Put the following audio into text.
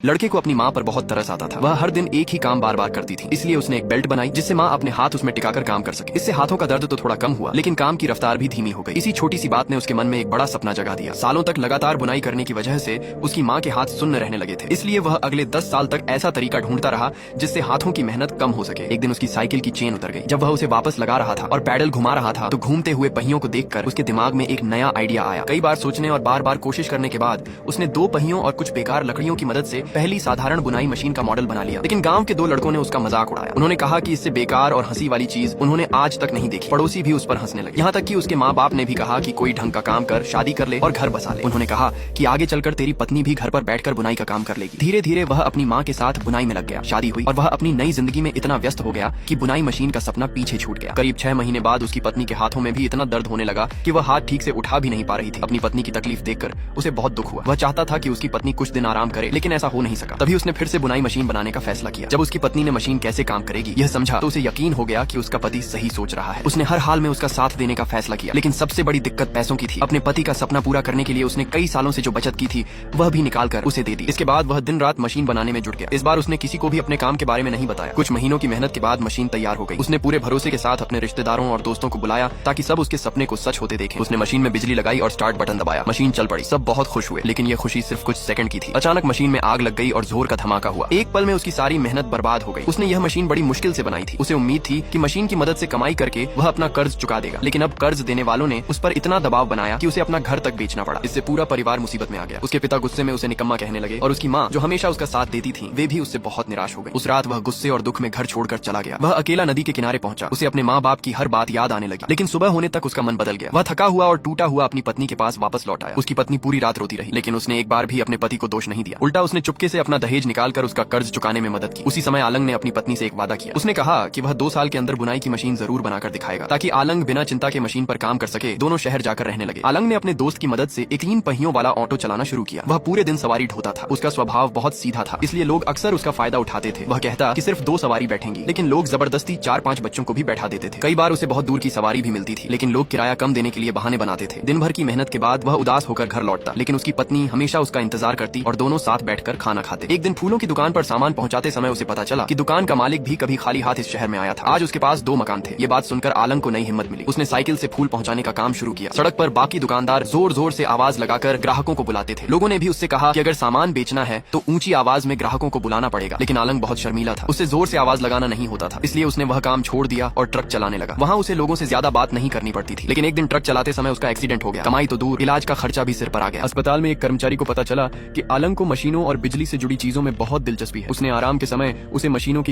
लड़के को अपनी माँ पर बहुत तरस आता था। वह हर दिन एक ही काम बार बार करती थी, इसलिए उसने एक बेल्ट बनाई जिससे माँ अपने हाथ उसमें टिकाकर काम कर सके। इससे हाथों का दर्द तो थोड़ा कम हुआ, लेकिन काम की रफ्तार भी धीमी हो गई। इसी छोटी सी बात ने उसके मन में एक बड़ा सपना जगा दिया। सालों तक लगातार बुनाई करने की वजह से उसकी माँ के हाथ सुन्न रहने लगे थे, इसलिए वह अगले 10 साल तक ऐसा तरीका ढूंढता रहा जिससे हाथों की मेहनत कम हो सके। एक दिन उसकी साइकिल की चेन उतर गई। जब वह उसे वापस लगा रहा था और पैडल घुमा रहा था तो घूमते हुए पहियों को देखकर उसके दिमाग में एक नया आइडिया आया। कई बार सोचने और बार बार कोशिश करने के बाद उसने 2 पहियों और कुछ बेकार लकड़ियों की मदद से पहली साधारण बुनाई मशीन का मॉडल बना लिया। लेकिन गांव के 2 लड़कों ने उसका मजाक उड़ाया। उन्होंने कहा कि इससे बेकार और हंसी वाली चीज उन्होंने आज तक नहीं देखी। पड़ोसी भी उस पर हंसने लगे। यहाँ तक कि उसके माँ बाप ने भी कहा कि कोई ढंग का काम कर, शादी कर ले और घर बसा ले। उन्होंने कहा कि आगे चलकर तेरी पत्नी भी घर पर बैठकर बुनाई का काम कर लेगी। धीरे धीरे वह अपनी माँ के साथ बुनाई में लग गया। शादी हुई और वह अपनी नई जिंदगी में इतना व्यस्त हो गया कि बुनाई मशीन का सपना पीछे छूट गया। करीब 6 महीने बाद उसकी पत्नी के हाथों में भी इतना दर्द होने लगा कि वह हाथ ठीक से उठा भी नहीं पा रही थी। अपनी पत्नी की तकलीफ देखकर उसे बहुत दुख हुआ। वह चाहता था कि उसकी पत्नी कुछ दिन आराम करे, लेकिन ऐसा हो नहीं सका। तभी उसने फिर से बुनाई मशीन बनाने का फैसला किया। जब उसकी पत्नी ने मशीन कैसे काम करेगी यह समझा तो उसे यकीन हो गया कि उसका पति सही सोच रहा है। उसने हर हाल में उसका साथ देने का फैसला किया, लेकिन सबसे बड़ी दिक्कत पैसों की थी। अपने पति का सपना पूरा करने के लिए उसने कई सालों से जो बचत की थी वह भी निकाल कर उसे दे दी। इसके बाद वह दिन रात मशीन बनाने में जुट गया। इस बार उसने किसी को भी अपने काम के बारे में नहीं बताया। कुछ महीनों की मेहनत के बाद मशीन तैयार हो गई। उसने पूरे भरोसे के साथ अपने रिश्तेदारों और दोस्तों को बुलाया ताकि सब उसके सपने को सच होते देखें। उसने मशीन में बिजली लगाई और स्टार्ट बटन दबाया। मशीन चल पड़ी। सब बहुत खुश हुए, लेकिन यह खुशी सिर्फ कुछ सेकंड की थी। अचानक मशीन में आग लग गई और जोर का धमाका हुआ। एक पल में उसकी सारी मेहनत बर्बाद हो गई। उसने यह मशीन बड़ी मुश्किल से बनाई थी। उसे उम्मीद थी कि मशीन की मदद से कमाई करके वह अपना कर्ज चुका देगा, लेकिन अब कर्ज देने वालों ने उस पर इतना दबाव बनाया कि उसे अपना घर तक बेचना पड़ा। इससे पूरा परिवार मुसीबत में आ गया। उसके पिता गुस्से में उसे निकम्मा कहने लगे और उसकी माँ जो हमेशा उसका साथ देती थी वे भी उससे बहुत निराश हो गई। उस रात वह गुस्से और दुख में घर छोड़कर चला गया। वह अकेला नदी के किनारे पहुंचा। उसे अपने माँ बाप की हर बात याद आने लगी, लेकिन सुबह होने तक उसका मन बदल गया। वह थका हुआ और टूटा हुआ अपनी पत्नी के पास वापस लौट आया। उसकी पत्नी पूरी रात रोती रही, लेकिन उसने एक बार भी अपने पति को दोष नहीं दिया। उल्टा उसने चुपके से अपना दहेज निकालकर उसका कर्ज चुकाने में मदद की। उसी समय आलंग ने अपनी पत्नी से एक वादा किया। उसने कहा कि वह 2 साल के अंदर बुनाई की मशीन जरूर बनाकर दिखाएगा, ताकि आलंग बिना चिंता के मशीन पर काम कर सके। दोनों शहर जाकर रहने लगे। आलंग ने अपने दोस्त की मदद से एक 3 पहियों वाला ऑटो चलाना शुरू किया। वह पूरे दिन सवारी ढोता था। उसका स्वभाव बहुत सीधा था, इसलिए लोग अक्सर उसका फायदा उठाते थे। वह कहता कि सिर्फ 2 सवारी बैठेंगी, लेकिन लोग जबरदस्ती 4-5 बच्चों को भी बैठा देते थे। कई बार उसे बहुत दूर की सवारी भी मिलती थी, लेकिन लोग किराया कम देने के लिए बहाने बनाते थे। दिन भर की मेहनत के बाद वह उदास होकर घर लौटता, लेकिन उसकी पत्नी हमेशा उसका इंतजार करती और दोनों साथ बैठकर खाना खाते। एक दिन फूलों की दुकान पर सामान पहुंचाते समय उसे पता चला कि दुकान का मालिक भी कभी खाली हाथ इस शहर में आया था। आज उसके पास 2 मकान थे। ये बात सुनकर आलंग को नई हिम्मत मिली। उसने साइकिल से फूल पहुंचाने का काम शुरू किया। सड़क पर बाकी दुकानदार जोर जोर से आवाज लगाकर ग्राहकों को बुलाते थे। लोगों ने भी उससे कहा कि अगर सामान बेचना है तो ऊंची आवाज में ग्राहकों को बुलाना पड़ेगा, लेकिन आलंग बहुत शर्मीला था। उससे जोर से आवाज लगाना नहीं होता था, इसलिए उसने वह काम छोड़ दिया और ट्रक चलाने लगा। वहाँ उसे लोगों से ज्यादा बात नहीं करनी पड़ती थी। लेकिन एक दिन ट्रक चलाते समय उसका एक्सीडेंट हो गया। कमाई तो दूर, इलाज का खर्चा भी सिर पर आ गया। अस्पताल में एक कर्मचारी को पता चला कि आलंग को मशीनों और बिजली से जुड़ी चीजों में बहुत दिलचस्पी है। उसने आराम के समय उसे मशीनों की